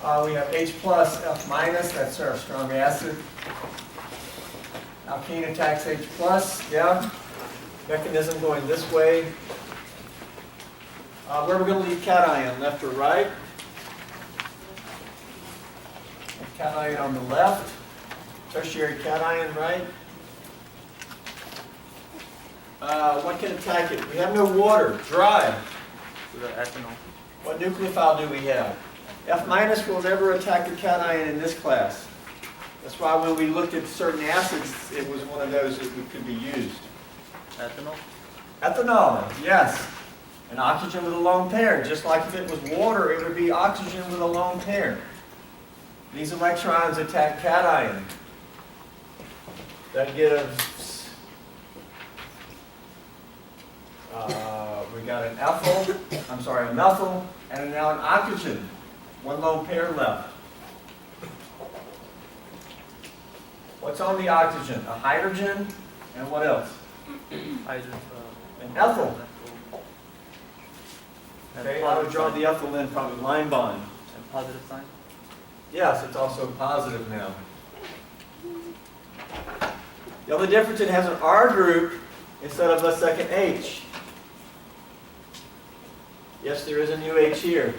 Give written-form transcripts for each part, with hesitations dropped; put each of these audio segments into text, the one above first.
We have H plus, F minus, that's our strong acid. Alkene attacks H plus, yeah. Mechanism going this way. Where are we going to leave cation, left or right? Cation on the left. Tertiary cation, right? What can attack it? We have no water, dry. The ethanol. What nucleophile do we have? F minus will never attack the cation in this class. That's why when we looked at certain acids, it was one of those that could be used. Ethanol? Ethanol, yes. An oxygen with a lone pair. Just like if it was water, it would be oxygen with a lone pair. These electrons attack cation. That gives, we got an ethyl, a methyl, and now an oxygen. One lone pair left. What's on the oxygen? A hydrogen, and what else? Hydrogen. An ethyl. Okay, I would draw the ethyl in probably line bond. And positive sign? Yes, it's also positive now. The only difference, it has an R group instead of a second H. Yes, there is a new H here.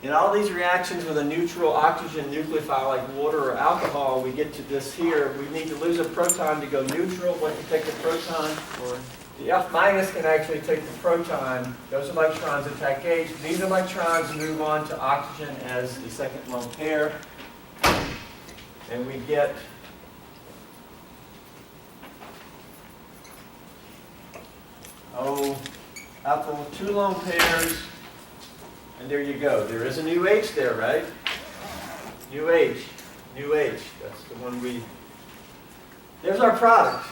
In all these reactions with a neutral oxygen nucleophile like water or alcohol, we get to this here. We need to lose a proton to go neutral. What can take the proton? Or The F minus can actually take the proton. Those electrons attack H. These electrons move on to oxygen as the second lone pair. And we get ethyl, two lone pairs. And there you go. There is a new H there, right? New H. New H. That's the one we... There's our product.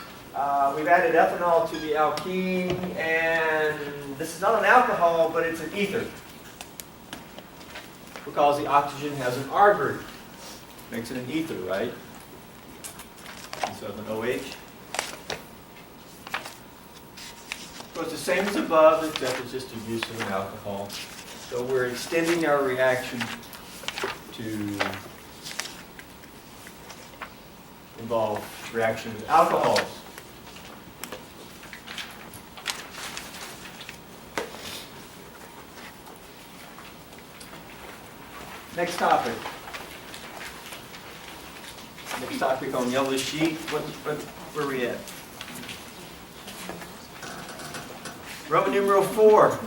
We've added ethanol to the alkene, and this is not an alcohol, but it's an ether. Because the oxygen has an R group. Makes it an ether, right? Instead of an OH. So it's the same as above, except it's just the use of an alcohol. So we're extending our reaction to involve reaction with alcohols. Next topic. Next topic on yellow sheet. Where are we at? Roman numeral 4.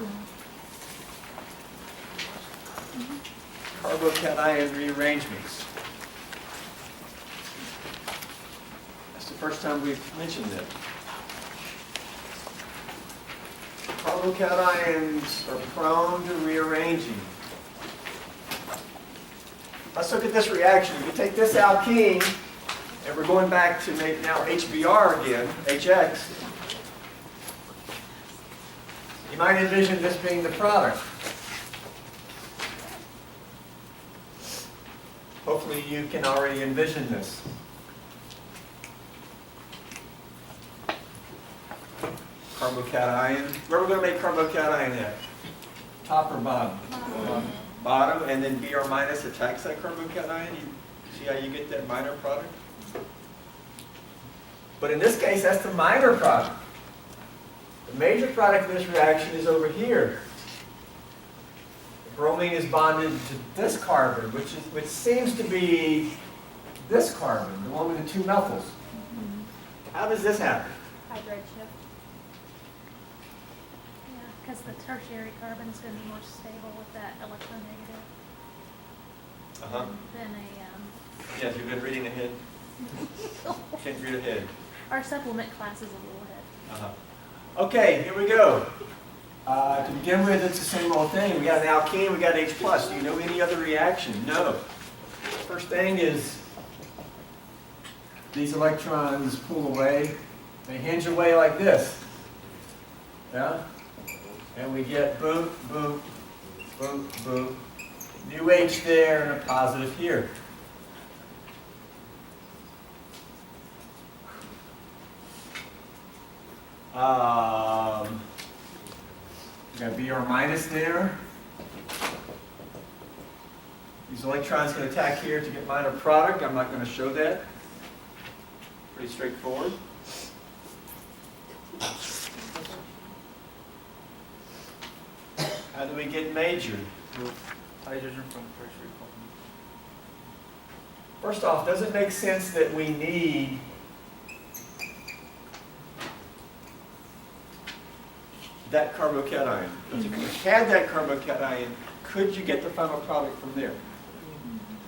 Carbo-cation rearrangements. That's the first time we've mentioned that. Carbo-cations are prone to rearranging. Let's look at this reaction. We take this alkene, and we're going back to make now HBr again, HX. You might envision this being the product. Hopefully you can already envision this. Carbo-cation. Where are we going to make carbo-cation at? Top or bottom? Bottom, and then Br minus attacks that carbo-cation. You see how you get that minor product? But in this case, that's the minor product. The major product of this reaction is over here. The bromine is bonded to this carbon, which seems to be this carbon, the one with the two methyls. How does this happen? Hydride shift. Yeah, because the tertiary carbon is going to be more stable with that electronegative than a. Yes, you've been reading ahead. Can't read ahead. Our supplement class is a little ahead. Okay, here we go. To begin with, it's the same old thing. We got an alkene, we got an H+. Do you know any other reaction? No. First thing is these electrons pull away. They hinge away like this. Yeah? And we get boom, boom, boom, boom. New H there and a positive here. We got Br minus there. These electrons can attack here to get minor product. I'm not going to show that. Pretty straightforward. How do we get major? Remove hydrogen from tertiary company. First off, does it make sense that we need that carbocation? If you had that carbocation, could you get the final product from there?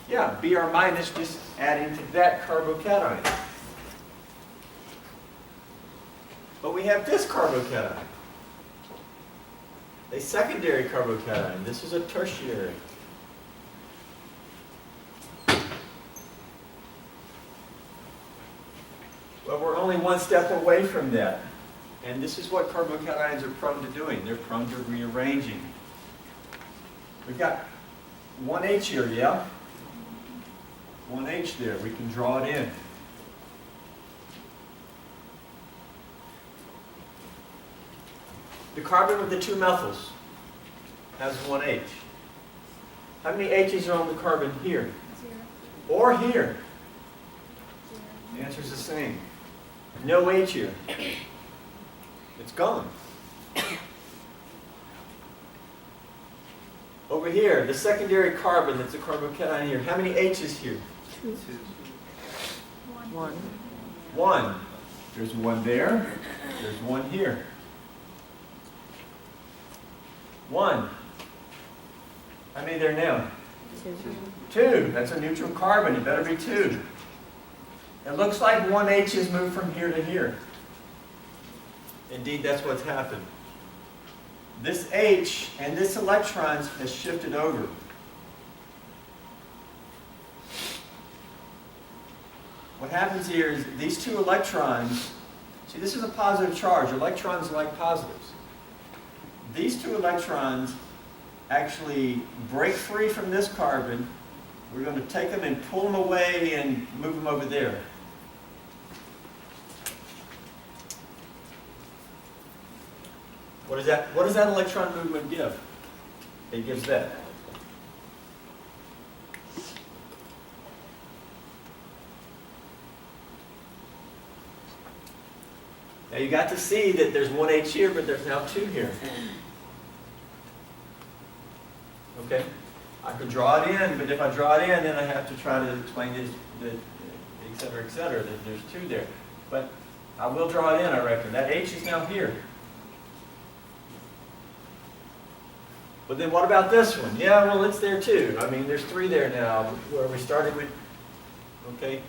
Yeah, Br minus just adding to that carbocation. But we have this carbocation, a secondary carbocation. This is a tertiary. Well, we're only one step away from that. And this is what carbocations are prone to doing. They're prone to rearranging. We've got one H here, yeah? One H there. We can draw it in. The carbon with the two methyls has one H. How many H's are on the carbon here? 0. Or here? 0. The answer is the same. No H here. It's gone. Over here, the secondary carbon that's a carbocation here. How many H's here? 2. 1. One. There's one there. There's one here. One. How many there now? 2. That's a neutral carbon. It better be 2. It looks like one H has moved from here to here. Indeed, that's what's happened. This H and this electrons has shifted over. What happens here is these two electrons, see, this is a positive charge. Electrons like positives. These two electrons actually break free from this carbon. We're going to take them and pull them away and move them over there. What does that electron movement give? It gives that. Now you got to see that there's one H here, but there's now 2 here. Okay? I could draw it in, but if I draw it in, then I have to try to explain this, et cetera, that there's 2 there. But I will draw it in, I reckon. That H is now here. But then what about this one? Yeah, well, it's there too. I mean, there's 3 there now, where we started with, okay?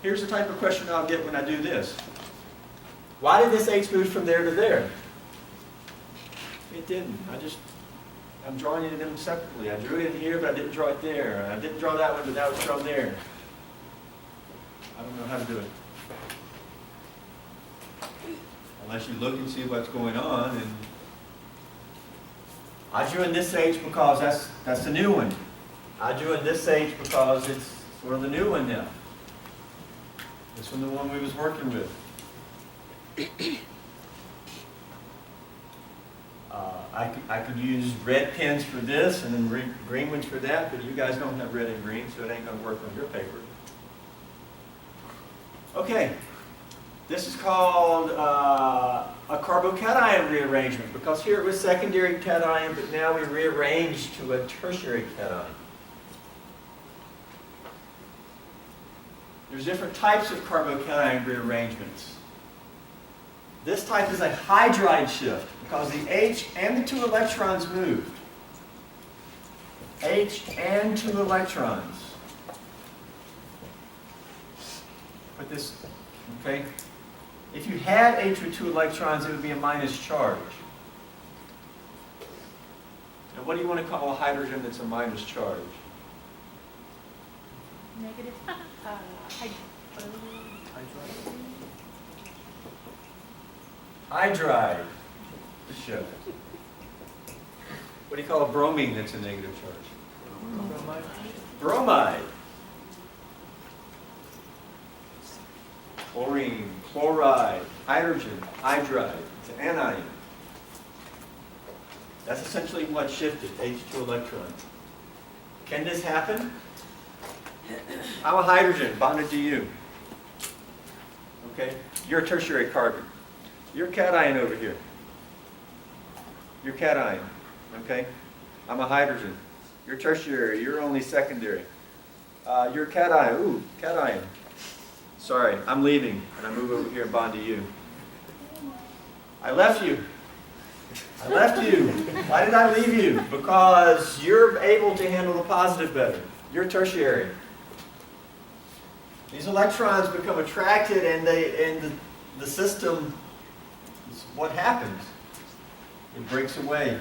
Here's the type of question I'll get when I do this. Why did this H move from there to there? It didn't. I'm drawing it in them separately. I drew it in here, but I didn't draw it there. I didn't draw that one, but that was drawn there. I don't know how to do it. Unless you look and see what's going on. And I drew in this H because that's the new one. I drew in this H because it's sort of the new one now. This one, the one we was working with. I could use red pens for this and then green ones for that, but you guys don't have red and green, so it ain't going to work on your paper. Okay. This is called a carbocation rearrangement, because here it was secondary cation, but now we rearranged to a tertiary cation. There's different types of carbocation rearrangements. This type is a hydride shift, because the H and the 2 electrons moved. H and 2 electrons. Put this, okay? If you had H with 2 electrons, it would be a minus charge. Now, what do you want to call a hydrogen that's a minus charge? Negative. Hydride. Shift. What do you call a bromine that's a negative charge? Bromide. Chlorine, chloride, hydrogen, hydride. It's an anion. That's essentially what shifted, H2 electron. Can this happen? I'm a hydrogen bonded to you. Okay? You're a tertiary carbon. You're a cation over here. You're cation. Okay? I'm a hydrogen. You're tertiary. You're only secondary. You're a cation. Ooh, cation. Sorry, I'm leaving, and I move over here and bond to you. I left you. I left you. Why did I leave you? Because you're able to handle the positive better. You're tertiary. These electrons become attracted, and the system, what happens? It breaks away.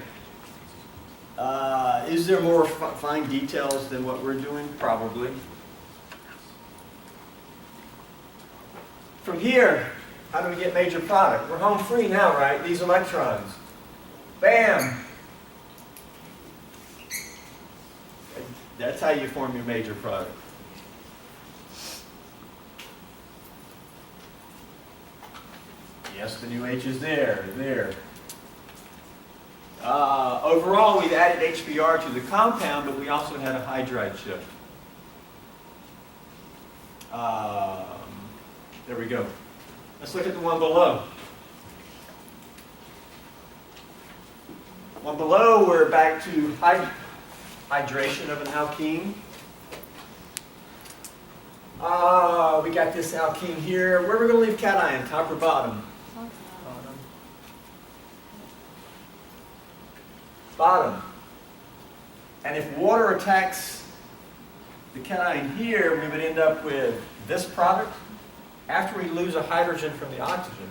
Is there more fine details than what we're doing? Probably. From here, how do we get major product? We're home free now, right? These electrons. Bam! That's how you form your major product. Yes, the new H is there. Overall, we've added HBr to the compound, but we also had a hydride shift. There we go. Let's look at the one below. One below, we're back to hydration of an alkene. We got this alkene here. Where are we going to leave cation, top or bottom? Bottom. And if water attacks the cation here, we would end up with this product after we lose a hydrogen from the oxygen.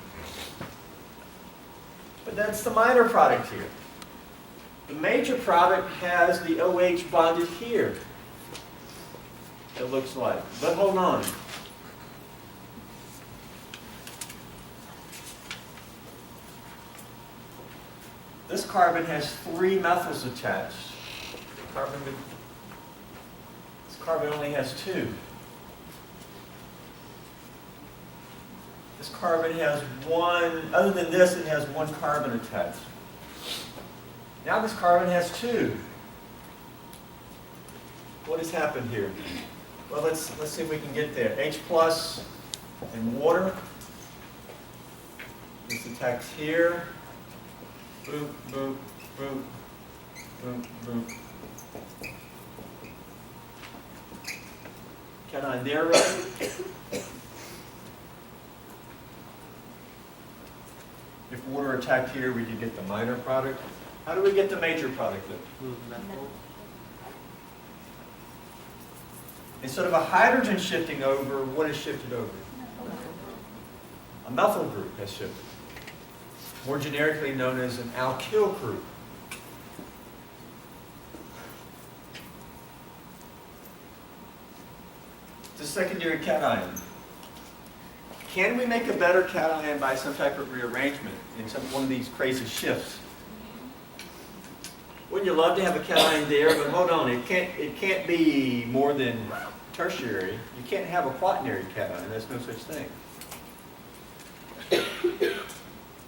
But that's the minor product here. The major product has the OH bonded here, it looks like. But hold on. This carbon has 3 methyls attached. This carbon only has 2. This carbon has 1, other than this, it has 1 carbon attached. Now this carbon has 2. What has happened here? Well, let's see if we can get there. H plus and water. This attacks here. Boop, boop, boop, boop, boop. Cation there, right? If water attacked here, we could get the minor product. How do we get the major product then? Instead of a hydrogen shifting over, what is shifted over? A methyl group has shifted. More generically known as an alkyl group. It's a secondary cation. Can we make a better cation by some type of rearrangement in one of these crazy shifts? Wouldn't you love to have a cation there? But hold on, it can't be more than tertiary. You can't have a quaternary cation. There's no such thing.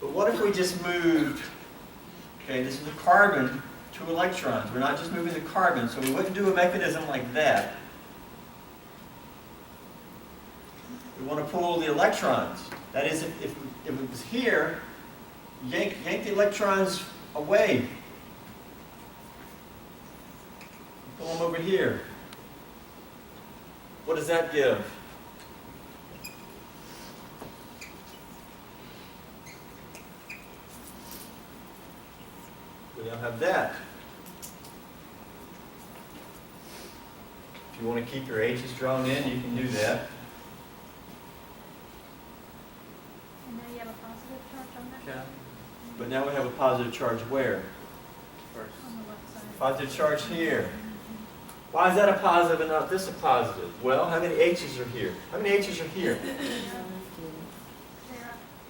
But what if we just moved? Okay, this is a carbon, 2 electrons. We're not just moving the carbon, so we wouldn't do a mechanism like that. We want to pull the electrons. That is, if it was here, yank the electrons away. Pull them over here. What does that give? We don't have that. If you want to keep your H's drawn in, you can do that. And now you have a positive charge on that? Yeah, But now we have a positive charge where? first. On the left side. Positive charge here. Why is that a positive and not this a positive? Well, how many H's are here? How many H's are here?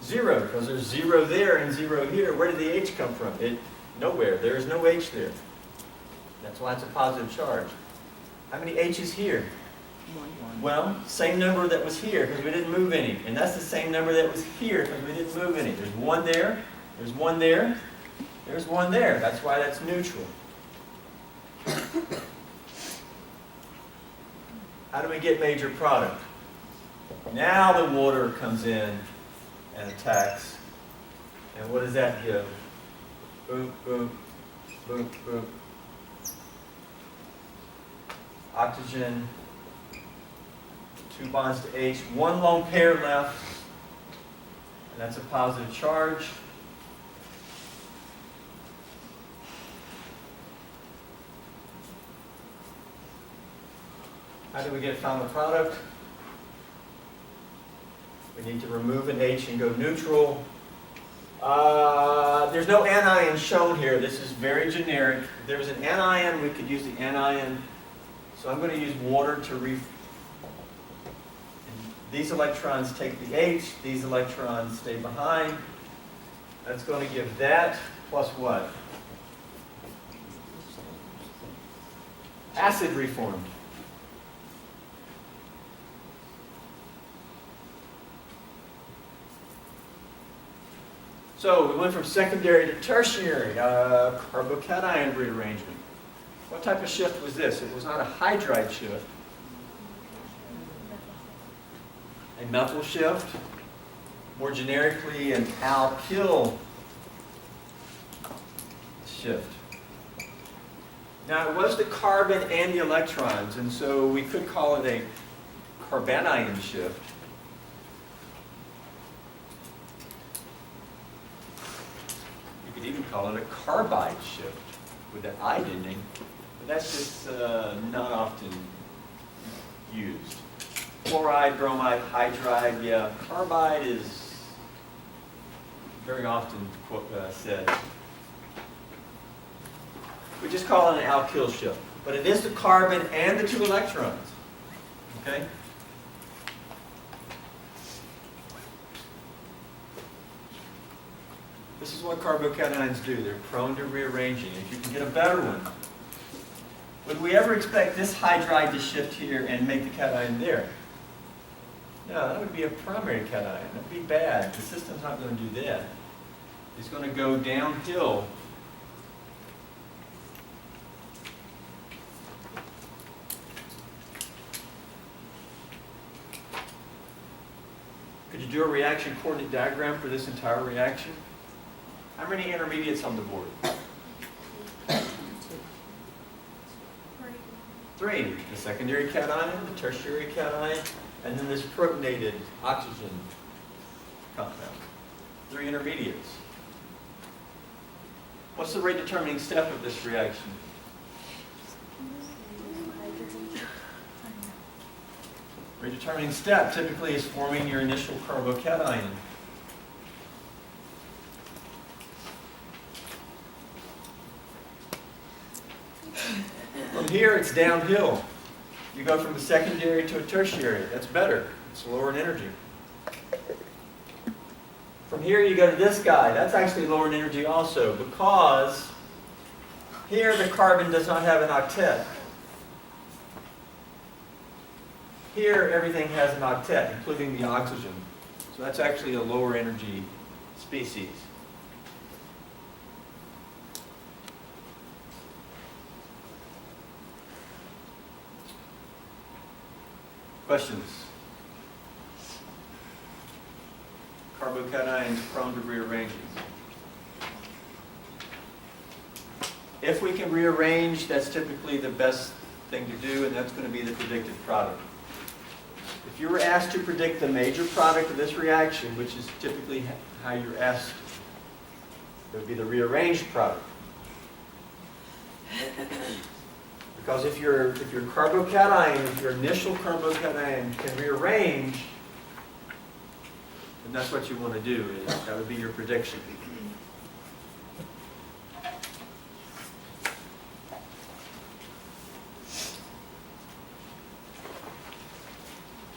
0, because there's 0 there and 0 here. Where did the H come from? Nowhere. There is no H there. That's why it's a positive charge. How many H's here? 1. Well, same number that was here because we didn't move any. And that's the same number that was here because we didn't move any. There's 1 there. There's 1 there. There's one there. That's why that's neutral. How do we get major product? Now the water comes in and attacks. And what does that give? Boop, boop, boop, boop. Oxygen, 2 bonds to H, 1 lone pair left, and that's a positive charge. How do we get final product? We need to remove an H and go neutral. There's no anion shown here. This is very generic. If there was an anion, we could use the anion. So I'm going to use water to these electrons take the H, these electrons stay behind. That's going to give that plus what? Acid reformed. So we went from secondary to tertiary, carbocation rearrangement. What type of shift was this? It was not a hydride shift. A methyl shift. More generically, an alkyl shift. Now it was the carbon and the electrons, and so we could call it a carbanion shift. You could even call it a carbide shift with an "ide" ending, but that's just not often used. Chloride, bromide, hydride, yeah, carbide is very often said. We just call it an alkyl shift, but it is the carbon and the 2 electrons, okay? This is what carbocations do. They're prone to rearranging. If you can get a better one, would we ever expect this hydride to shift here and make the cation there? No, that would be a primary cation. That would be bad. The system's not going to do that. It's going to go downhill. Could you do a reaction coordinate diagram for this entire reaction? How many intermediates on the board? 3. The secondary cation, the tertiary cation, and then this protonated oxygen compound. 3 intermediates. What's the rate determining step of this reaction? Rate determining step typically is forming your initial carbocation. From here, it's downhill. You go from a secondary to a tertiary. That's better. It's lower in energy. From here, you go to this guy. That's actually lower in energy also, because here the carbon does not have an octet. Here, everything has an octet, including the oxygen. So that's actually a lower energy species. Questions? Carbocations prone to rearranging. If we can rearrange, that's typically the best thing to do, and that's going to be the predicted product. If you were asked to predict the major product of this reaction, which is typically how you're asked, it would be the rearranged product. Because if your carbocation, if your initial carbocation can rearrange, then that's what you want to do. That would be your prediction.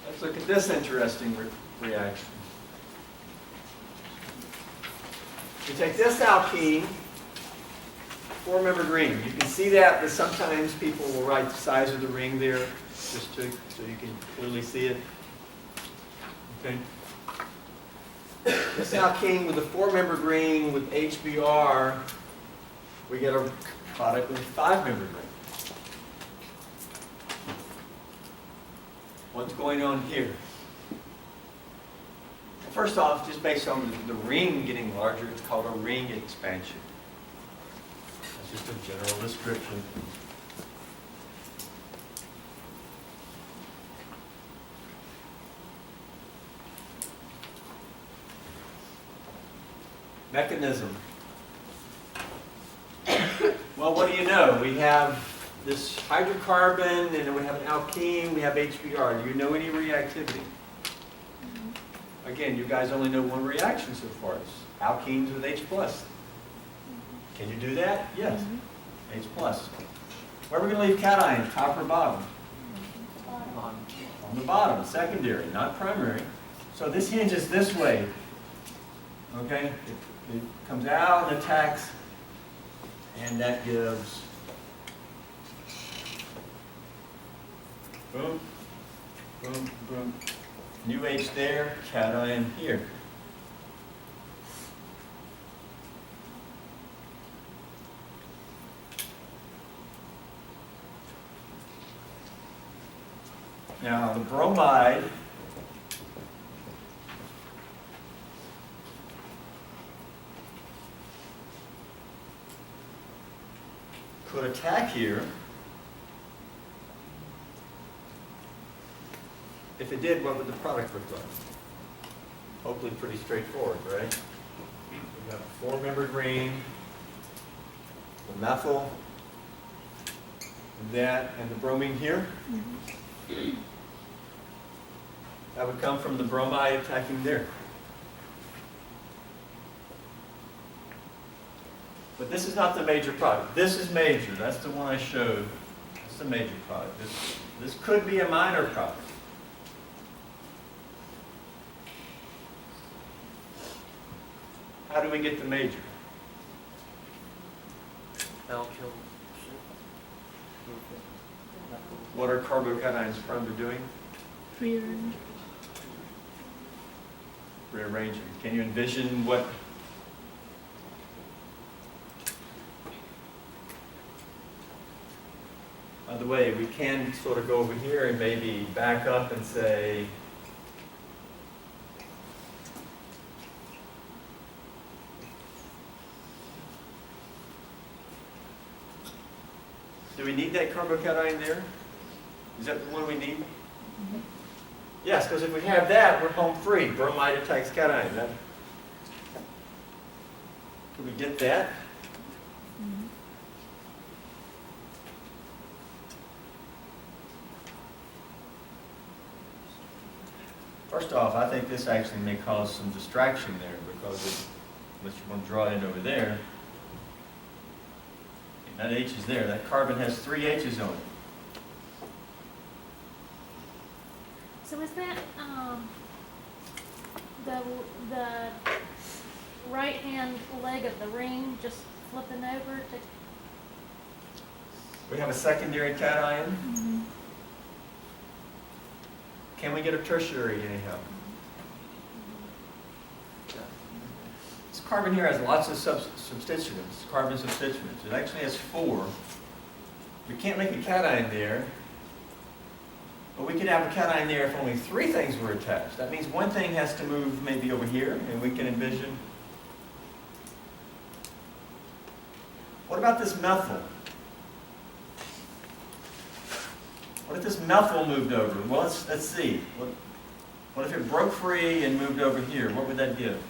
Let's look at this interesting reaction. You take this alkene, 4-membered ring. You can see that, but sometimes people will write the size of the ring there, just so you can clearly see it. Okay. This alkene with a 4-membered ring with HBr we get a product with 5-membered ring. What's going on here? First off, just based on the ring getting larger, it's called a ring expansion. That's just a general description. Mechanism. Well, what do you know? We have this hydrocarbon, and then we have an alkene, we have HBr. Do you know any reactivity? Again, you guys only know one reaction so far. It's alkenes with H+. Can you do that? Yes. H+. Where are we going to leave cation? Top or bottom? On the bottom, secondary, not primary. So this hinges this way. Okay? It comes out and attacks, and that gives boom, boom, boom. New H there, cation here. Now the bromide could attack here. If it did, what would the product look like? Hopefully pretty straightforward, right? We have a 4-membered ring, the methyl, that, and the bromine here. That would come from the bromide attacking there. But this is not the major product. This is major. That's the one I showed. That's the major product. This could be a minor product. How do we get the major? Alkyl. What are carbocations prone to doing? Rearranging. Can you envision what? By the way, we can sort of go over here and maybe back up and say, do we need that carbocation there? Is that the one we need? Yes, because if we have that, we're home free. Bromide attacks cation. Can we get that? First off, I think this actually may cause some distraction there because unless you want to draw it over there, that H is there. That carbon has 3 H's on it. So is that, the right-hand leg of the ring just flipping over to? We have a secondary cation. Can we get a tertiary anyhow? This carbon here has lots of substituents, carbon substituents. It actually has 4. We can't make a cation there, but we could have a cation there if only 3 things were attached. That means one thing has to move maybe over here, and we can envision. What about this methyl? What if this methyl moved over? Well, let's see. What if it broke free and moved over here? What would that give?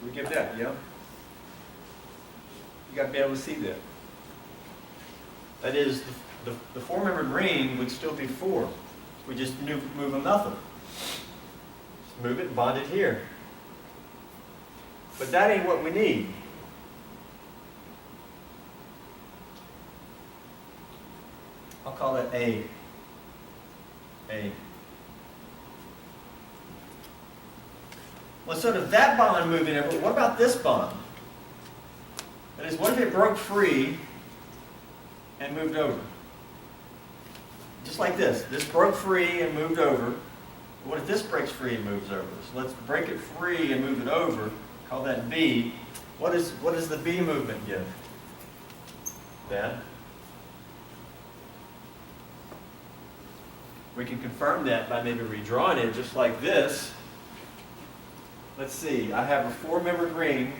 We give that, yeah? You got to be able to see that. That is, the 4-membered ring would still be 4. We just move a methyl. Just move it, bond it here. But that ain't what we need. I'll call it A. Well, so does that bond moving over? What about this bond? That is, what if it broke free and moved over? Just like this. This broke free and moved over. What if this breaks free and moves over? So let's break it free and move it over. Call that B. What does the B movement give? Dad? We can confirm that by maybe redrawing it just like this. Let's see. I have a four-membered ring.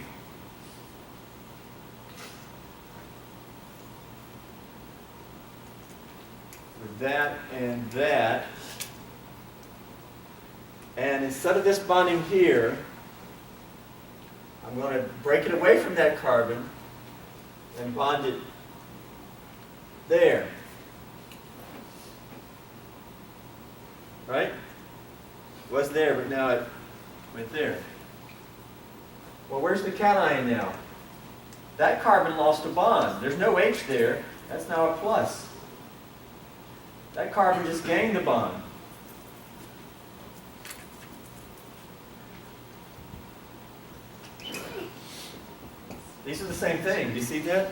With that and that. And instead of this bonding here, I'm going to break it away from that carbon and bond it there. Right? It was there, but now it went there. Well, where's the cation now? That carbon lost a bond. There's no H there. That's now a plus. That carbon just gained the bond. These are the same thing. Do you see that?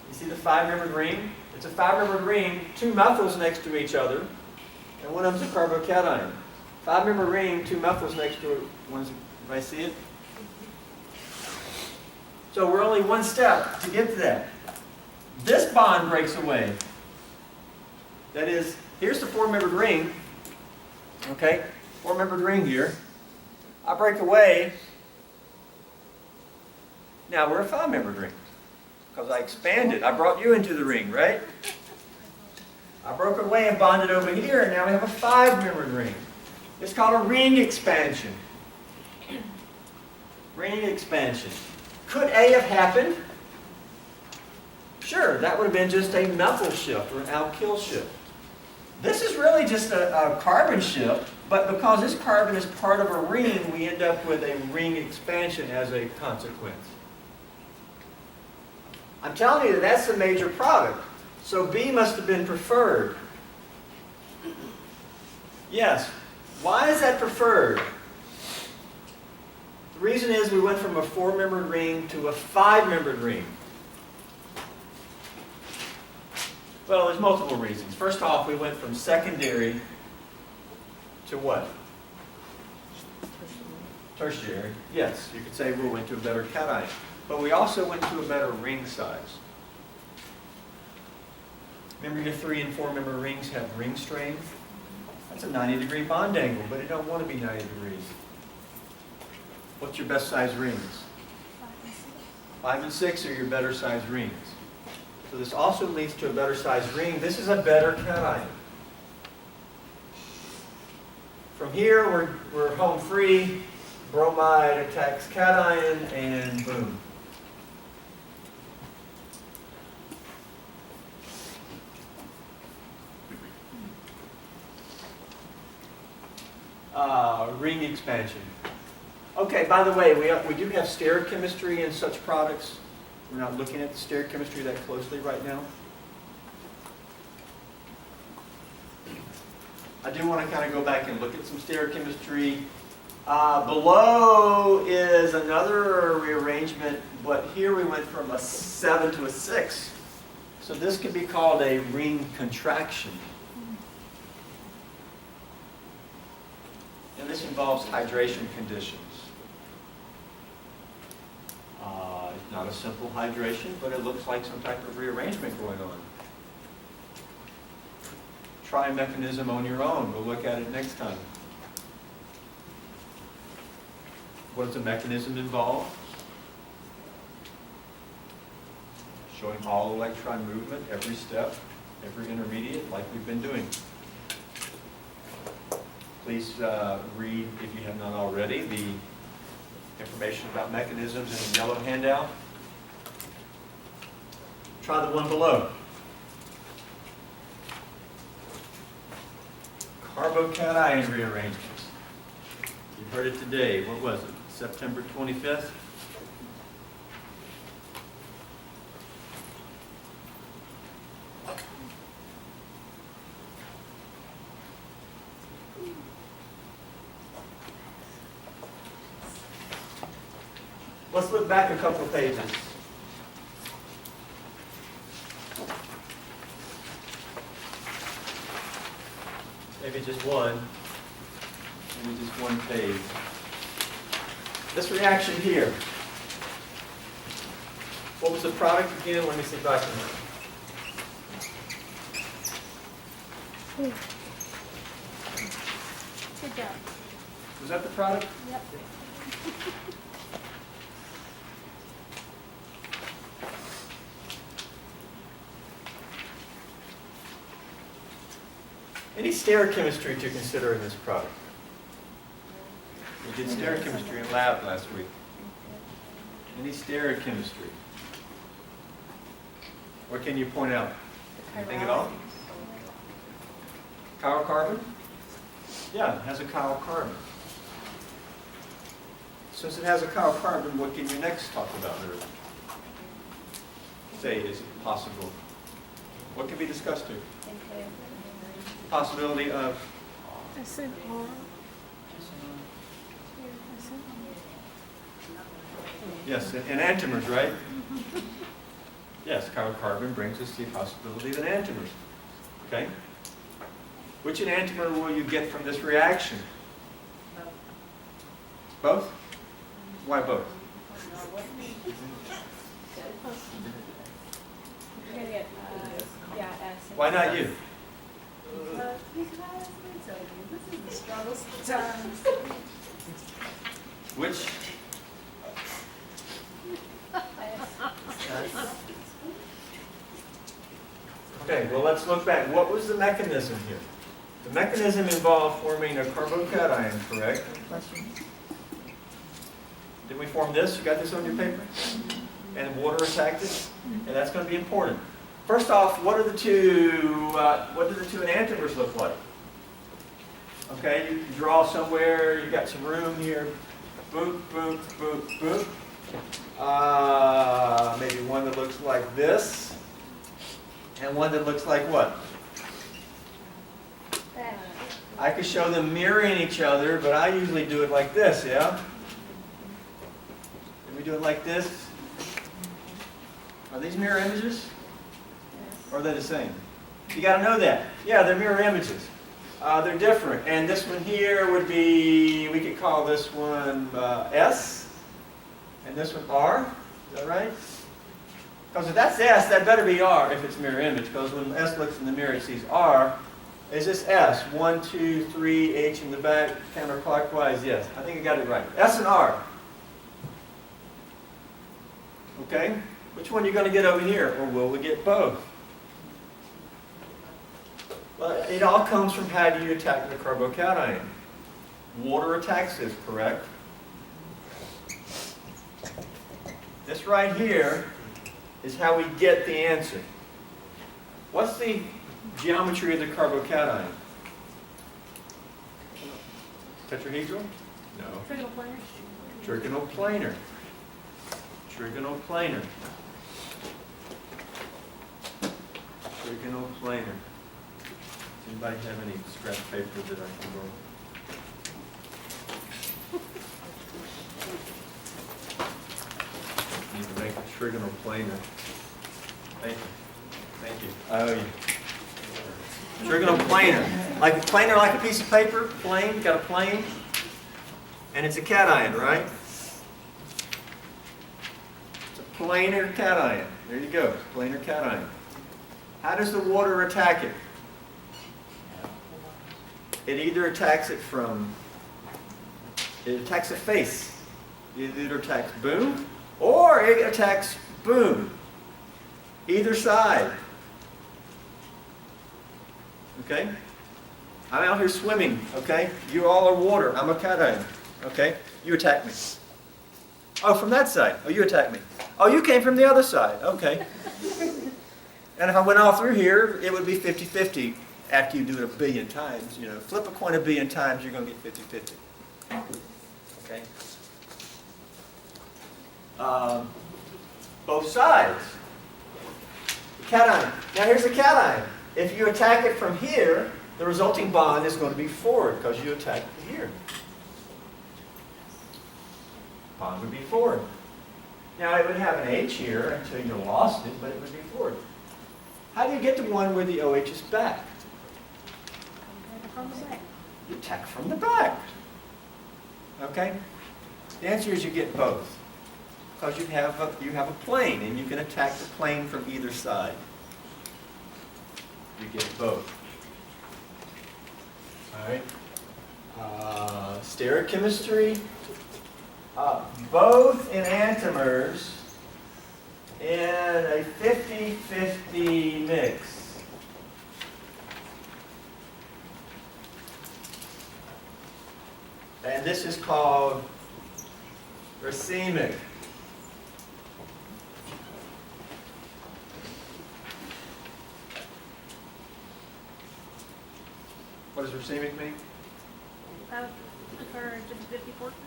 You see the five-membered ring? It's a five-membered ring, two methyls next to each other, and one of them's a carbocation. Five-membered ring, two methyls next to it. Everybody see it? So we're only one step to get to that. This bond breaks away. That is, here's the four-membered ring. Okay? Four-membered ring here. I break away. Now we're a five-membered ring. Because I expanded. I brought you into the ring, right? I broke away and bonded over here, and now we have a five-membered ring. It's called a ring expansion. Ring expansion. Could A have happened? Sure, that would have been just a methyl shift or an alkyl shift. This is really just a carbon shift, but because this carbon is part of a ring, we end up with a ring expansion as a consequence. I'm telling you that that's the major product. So B must have been preferred. Yes. Why is that preferred? The reason is we went from a four-membered ring to a five-membered ring. Well, there's multiple reasons. First off, we went from secondary to what? Tertiary. Yes, you could say we went to a better cation. But we also went to a better ring size. Remember your 3 and 4 member rings have ring strength? That's a 90-degree bond angle, but it don't want to be 90 degrees. What's your best size rings? 5 and 6 are your better size rings. So this also leads to a better size ring. This is a better cation. From here, we're home free. Bromide attacks cation, and boom. Ring expansion. Okay, by the way, we do have stereochemistry in such products. We're not looking at the stereochemistry that closely right now. I do want to kind of go back and look at some stereochemistry. Below is another rearrangement, but here we went from a 7 to a 6. So this could be called a ring contraction. And this involves hydration conditions. It's not a simple hydration, but it looks like some type of rearrangement going on. Try a mechanism on your own. We'll look at it next time. What does the mechanism involve? Showing all electron movement, every step, every intermediate, like we've been doing. Please read, if you have not already, the information about mechanisms in the yellow handout. Try the one below. Carbo-cation rearrangements. You heard it today. What was it? September 25th? Let's look back a couple of pages. Maybe just one. Maybe just one page. This reaction here. What was the product again? Let me see if I can. Good job. Was that the product? Yep. Any stereochemistry to consider in this product? We did stereochemistry in lab last week. Any stereochemistry? What can you point out? Anything at all? Chiral carbon? Yeah, it has a chiral carbon. Since it has a chiral carbon, what can you next talk about or say is possible? What can be discussed here? Possibility of I said R. yes, enantiomers, right? Yes, chiral carbon brings us the possibility of enantiomers. Okay? Which enantiomer will you get from this reaction? Both? Why both? Why not you? Because this is the struggle sometimes. Which? Okay, well let's look back. What was the mechanism here? The mechanism involved forming a carbocation, correct? Did we form this? You got this on your paper? And water attacked it? And that's going to be important. First off, what do the two enantiomers look like? Okay, you can draw somewhere, you got some room here. Boop, boop, boop, boop. Maybe one that looks like this. And one that looks like what? I could show them mirroring each other, but I usually do it like this, yeah? Can we do it like this? Are these mirror images? Or are they the same? You got to know that. Yeah, they're mirror images. They're different. And this one here would be, we could call this one S, and this one R. Is that right? Because if that's S, that better be R if it's mirror image. Because when S looks in the mirror, it sees R. Is this S? 1, 2, 3, H in the back, counterclockwise? Yes, I think I got it right. S and R. Okay? Which one are you going to get over here? Or will we get both? Well, it all comes from how do you attack the carbocation. Water attacks this, correct? This right here is how we get the answer. What's the geometry of the carbocation? Tetrahedral? No. Trigonal planar. Trigonal planar. Trigonal planar. Trigonal planar. Does anybody have any scrap paper that I can borrow? Need to make a trigonal planar. Thank you. Thank you. Oh, yeah. Trigonal planar. Like a planar, like a piece of paper, plane, got a plane. And it's a cation, right? It's a planar cation. There you go, planar cation. How does the water attack it? It either attacks it it attacks the face. It either attacks boom, or it attacks boom. Either side. Okay? I'm out here swimming, okay? You all are water. I'm a cation. Okay? You attack me. Oh, from that side. Oh, you attack me. Oh, you came from the other side. Okay. And if I went all through here, it would be 50-50 after you do it a billion times. You know, flip a coin a billion times, you're going to get 50-50. Okay? Both sides. The cation. Now here's the cation. If you attack it from here, the resulting bond is going to be forward because you attacked here. Bond would be forward. Now it would have an H here until you lost it, but it would be forward. How do you get to one where the OH is back? From the back. You attack from the back. Okay? The answer is you get both. Because you have a plane, and you can attack the plane from either side. You get both. All right? Stereochemistry. Both enantiomers in a 50-50 mix. And this is called racemic. What does racemic mean? That would occur in 50 portion.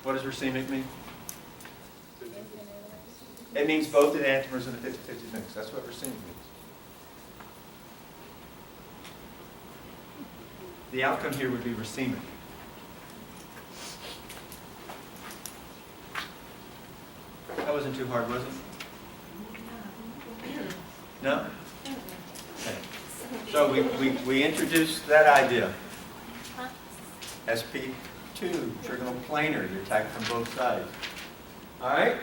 What does racemic mean? It means both enantiomers in a 50-50 mix. That's what racemic means. The outcome here would be racemic. That wasn't too hard, was it? No? Okay. So we introduced that idea. Huh? SP2, trigonal planar, you attack from both sides. All right?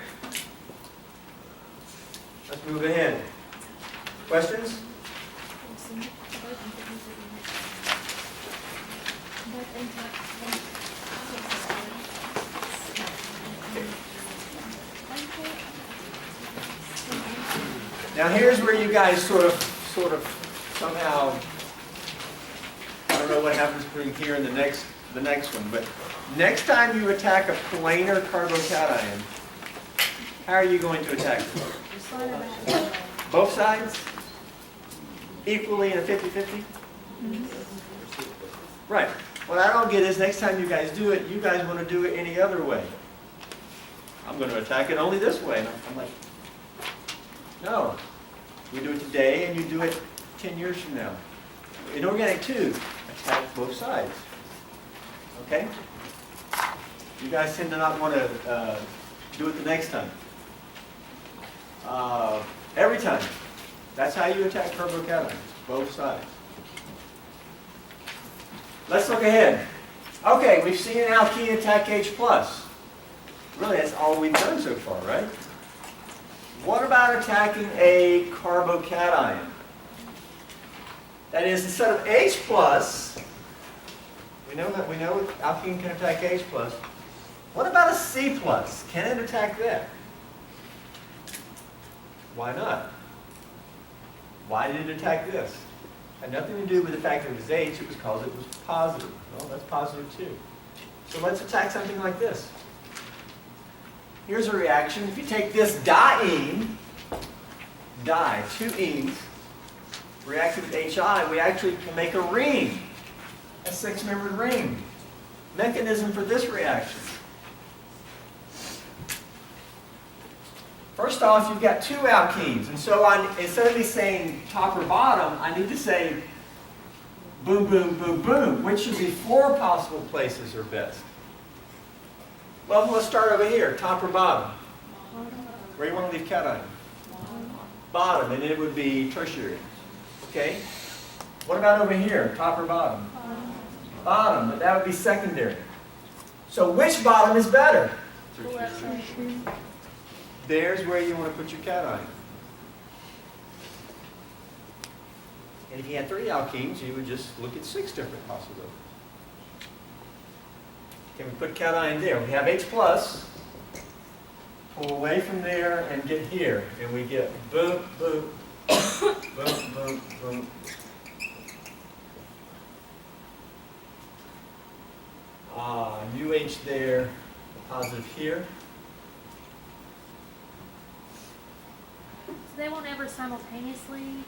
Let's move ahead. Questions? Now here's where you guys sort of somehow, I don't know what happens between here and the next one, but next time you attack a planar carbocation, how are you going to attack it? Both sides? Equally in a 50-50? Right. What I don't get is next time you guys do it, you guys want to do it any other way. I'm going to attack it only this way. And I'm like, no. We do it today and you do it 10 years from now. In organic 2, attack both sides. Okay? You guys tend to not want to do it the next time. Every time. That's how you attack carbocations, both sides. Let's look ahead. Okay, we've seen an alkene attack H+. Really, that's all we've done so far, right? What about attacking a carbocation? That is, instead of H+, we know alkene can attack H+. What about a C+? Can it attack that? Why not? Why did it attack this? Had nothing to do with the fact that it was H, it was because it was positive. Well, that's positive too. So let's attack something like this. Here's a reaction. If you take this diene, two enes, react with HI, we actually can make a ring, a 6-membered ring. Mechanism for this reaction. First off, you've got 2 alkenes, and so instead of me saying top or bottom, I need to say boom, boom, boom, boom. Which of the 4 possible places are best? Well, let's start over here, top or bottom. Where do you want to leave cation? Bottom, and it would be tertiary. Okay? What about over here, top or bottom? Bottom, but that would be secondary. So which bottom is better? There's where you want to put your cation. And if you had 3 alkenes, you would just look at 6 different possibilities. Can we put cation there? We have H+, pull away from there and get here. And we get boom, boom, boom, boom, boom. UH there, positive here. So they won't ever simultaneously,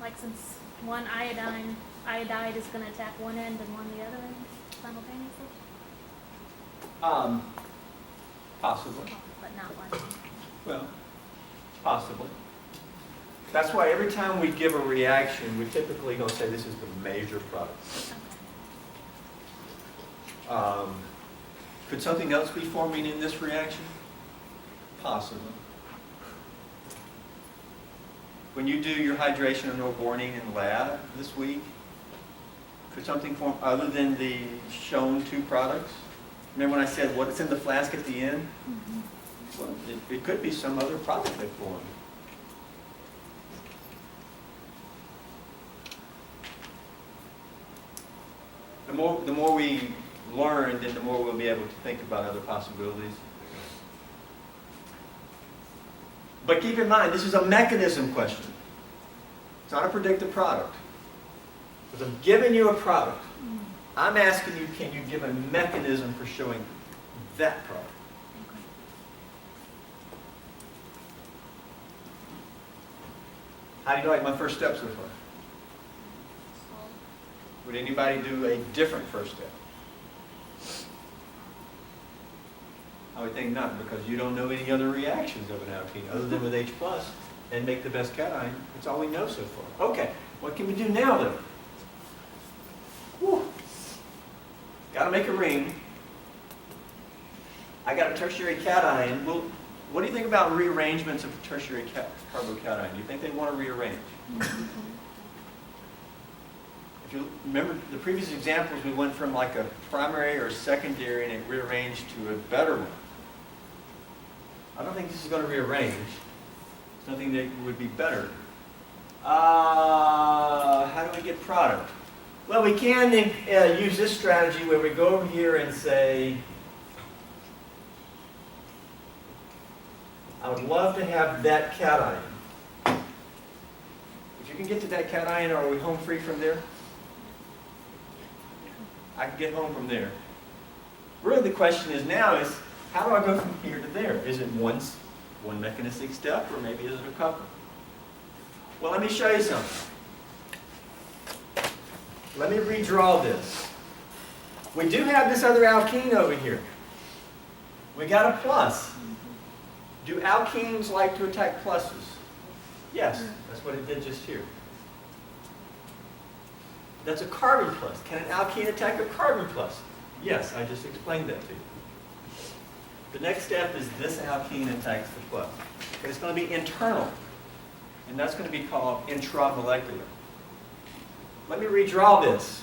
like since one iodide is going to attack one end and one the other end simultaneously? Possibly. But not one. Well, possibly. That's why every time we give a reaction, we typically going to say this is the major product. Could something else be forming in this reaction? Possibly. When you do your hydration and overboarding in lab this week, could something form other than the shown two products? Remember when I said what's in the flask at the end? Well, it could be some other product they formed. The more we learn, then the more we'll be able to think about other possibilities. But keep in mind, this is a mechanism question. It's not a predictive product. Because I'm giving you a product. I'm asking you, can you give a mechanism for showing that product? How do you like my first step so far? Would anybody do a different first step? I would think not, because you don't know any other reactions of an alkene other than with H+, and make the best cation. That's all we know so far. Okay, what can we do now then? Got to make a ring. I got a tertiary cation. Well, what do you think about rearrangements of a tertiary carbocation? Do you think they want to rearrange? If you remember the previous examples, we went from like a primary or secondary and it rearranged to a better one. I don't think this is going to rearrange. It's nothing that would be better. How do we get product? Well, we can use this strategy where we go over here and say, I would love to have that cation. If you can get to that cation, are we home free from there? I can get home from there. Really the question is now is, how do I go from here to there? Is it one mechanistic step, or maybe is it a couple? Well, let me show you something. Let me redraw this. We do have this other alkene over here. We got a plus. Do alkenes like to attack pluses? Yes, that's what it did just here. That's a carbon plus. Can an alkene attack a carbon plus? Yes, I just explained that to you. The next step is this alkene attacks the plus. But it's going to be internal. And that's going to be called intramolecular. Let me redraw this.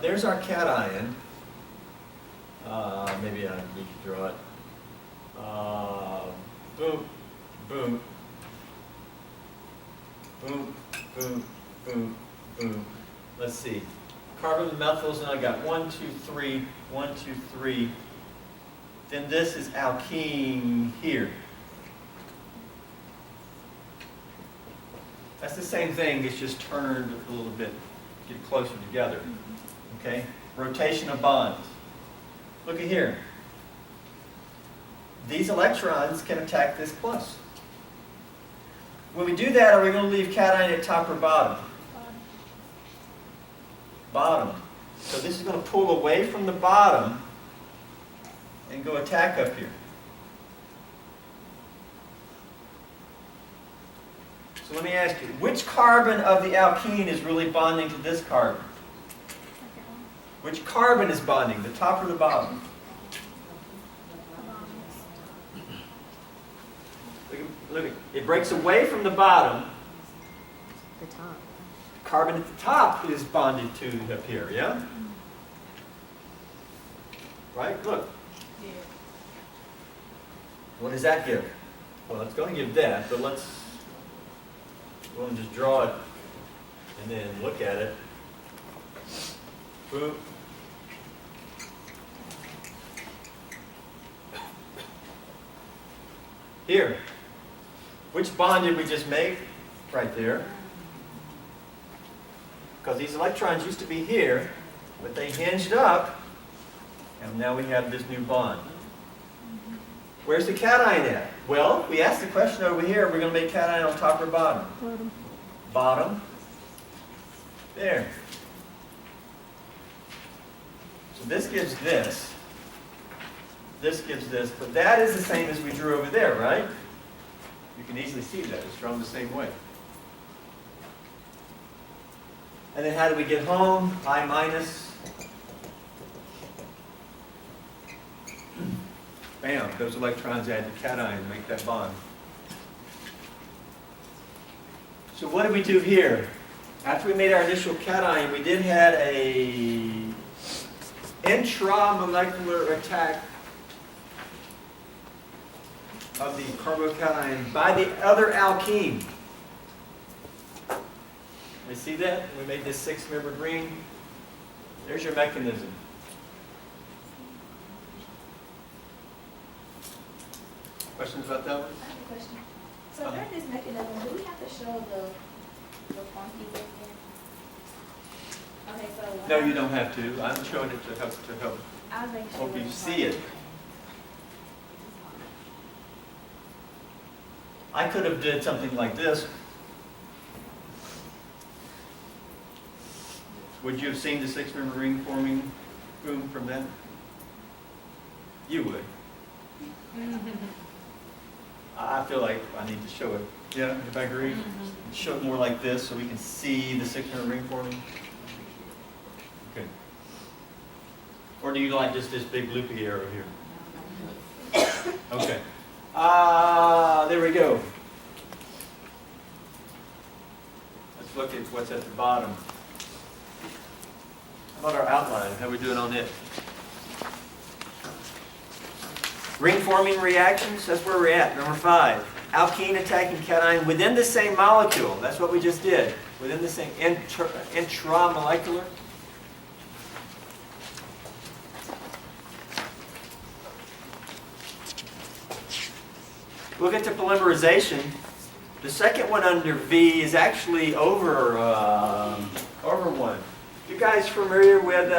There's our cation. Maybe I need to draw it. Boom, boom, boom, boom, boom, boom. Let's see. Carbon and methyls, and I got 1, 2, 3, 1, 2, 3. Then this is alkene here. That's the same thing, it's just turned a little bit, get closer together. Okay? Rotation of bonds. Look at here. These electrons can attack this plus. When we do that, are we going to leave cation at top or bottom? Bottom. So this is going to pull away from the bottom and go attack up here. So let me ask you, which carbon of the alkene is really bonding to this carbon? Which carbon is bonding, the top or the bottom? Look, it breaks away from the bottom. The top. Carbon at the top is bonded to up here, yeah? Right? Look. What does that give? Well, it's going to give that, but let's just draw it and then look at it. Boom. Here. Which bond did we just make? Right there. Because these electrons used to be here, but they hinged up, and now we have this new bond. Where's the cation at? Well, we asked the question over here, we're going to make cation on top or bottom? Bottom. Bottom. There. So this gives this. This gives this, but that is the same as we drew over there, right? You can easily see that. It's drawn the same way. And then how do we get home? I minus Bam, those electrons add the cation and make that bond. So what did we do here? After we made our initial cation, we did had a intramolecular attack of the carbocation by the other alkene. You see that? We made this 6-membered ring. There's your mechanism. Questions about that one? I have a question. So during this mechanism, do we have to show the funky bit in? Okay, so. when No, I- you don't have to. I'm showing it to help I'll make sure. hope you it's see it. I could have did something like this. Would you have seen the 6-member ring forming boom from that? You would. I feel like I need to show it. Yeah, if I agree. Show it more like this so we can see the 6-member ring forming. Okay. Or do you like just this big loopy arrow here? Okay. There we go. Let's look at what's at the bottom. How about our outline? How are we doing on it? Ring forming reactions, that's where we're at. Number 5. Alkene attacking cation within the same molecule. That's what we just did. Within the same intramolecular. We'll get to polymerization. The second one under V is actually over one. You guys familiar with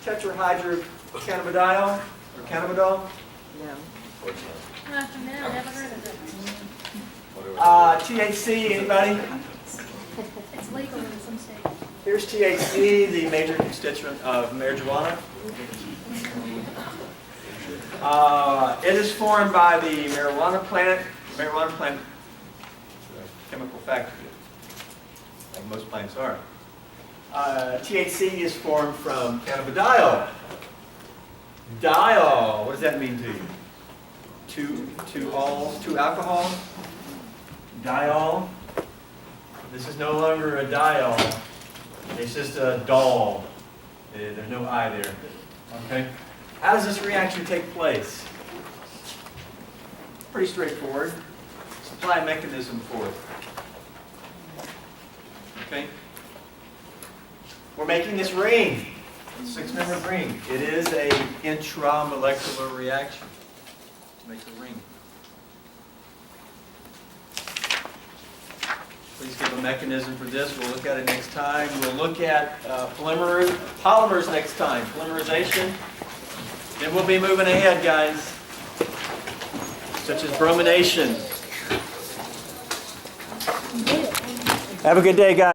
tetrahydrocannabinol or cannabidol? No. No, never heard of it. THC, anybody? It's legal in some states. Here's THC, the major constituent of marijuana. It is formed by the marijuana plant. Marijuana plant is a chemical factory, like most plants are. THC is formed from cannabidiol. Diol, what does that mean to you? Two alcohol. Diol. This is no longer a diol. It's just a doll. There's no I there. Okay? How does this reaction take place? Pretty straightforward. Supply mechanism for it. Okay? We're making this ring. 6-membered ring. It is a intramolecular reaction to make a ring. Please give a mechanism for this. We'll look at it next time. We'll look at polymers next time. Polymerization. Then we'll be moving ahead, guys. Such as bromination. Have a good day, guys.